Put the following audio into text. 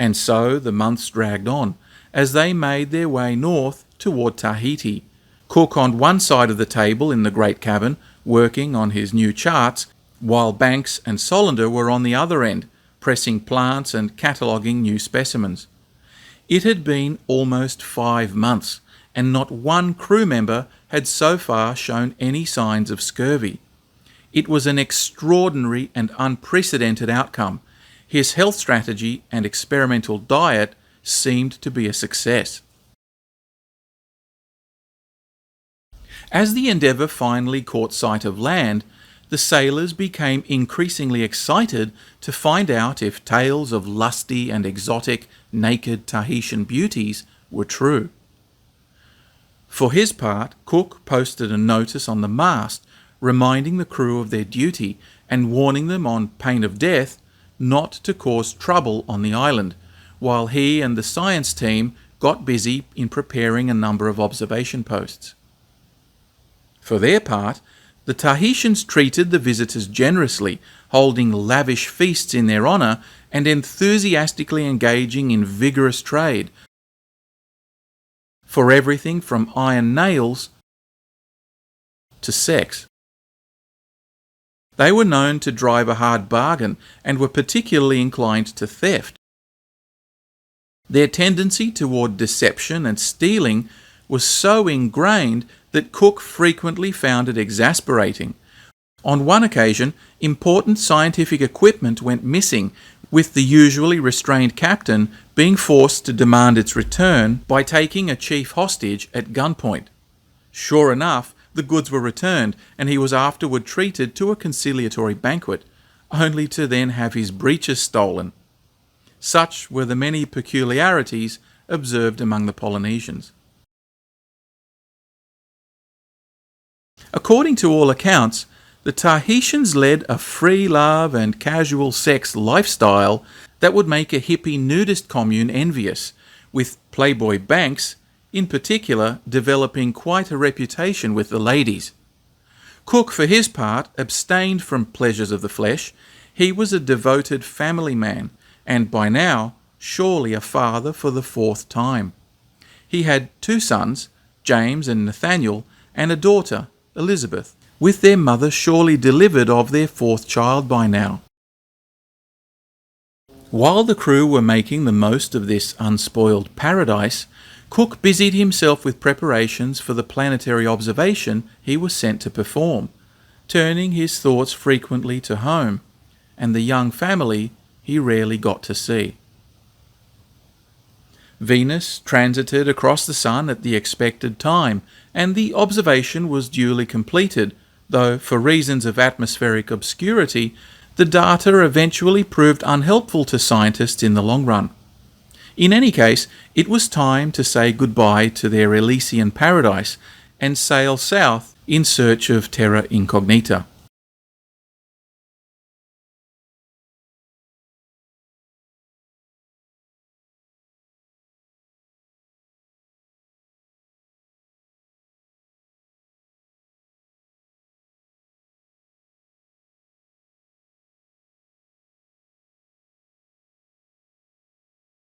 And so the months dragged on, as they made their way north toward Tahiti. Cook on one side of the table in the great cabin, working on his new charts, while Banks and Solander were on the other end, pressing plants and cataloguing new specimens. It had been almost 5 months, and not one crew member had so far shown any signs of scurvy. It was an extraordinary and unprecedented outcome. His health strategy and experimental diet seemed to be a success. As the Endeavour finally caught sight of land, the sailors became increasingly excited to find out if tales of lusty and exotic naked Tahitian beauties were true. For his part, Cook posted a notice on the mast reminding the crew of their duty and warning them on pain of death not to cause trouble on the island, while he and the science team got busy in preparing a number of observation posts. For their part, the Tahitians treated the visitors generously, holding lavish feasts in their honour and enthusiastically engaging in vigorous trade for everything from iron nails to sex. They were known to drive a hard bargain and were particularly inclined to theft. Their tendency toward deception and stealing was so ingrained that Cook frequently found it exasperating. On one occasion, important scientific equipment went missing, with the usually restrained captain being forced to demand its return by taking a chief hostage at gunpoint. Sure enough, the goods were returned, and he was afterward treated to a conciliatory banquet, only to then have his breeches stolen. Such were the many peculiarities observed among the Polynesians. According to all accounts, the Tahitians led a free love and casual sex lifestyle that would make a hippie nudist commune envious, with Playboy Banks, in particular, developing quite a reputation with the ladies. Cook, for his part, abstained from pleasures of the flesh. He was a devoted family man, and by now, surely a father for the 4th time. He had 2 sons, James and Nathaniel, and a daughter, Elizabeth, with their mother surely delivered of their 4th child by now. While the crew were making the most of this unspoiled paradise, Cook busied himself with preparations for the planetary observation he was sent to perform, turning his thoughts frequently to home, and the young family he rarely got to see. Venus transited across the Sun at the expected time, and the observation was duly completed, though for reasons of atmospheric obscurity, the data eventually proved unhelpful to scientists in the long run. In any case, it was time to say goodbye to their Elysian paradise and sail south in search of terra incognita.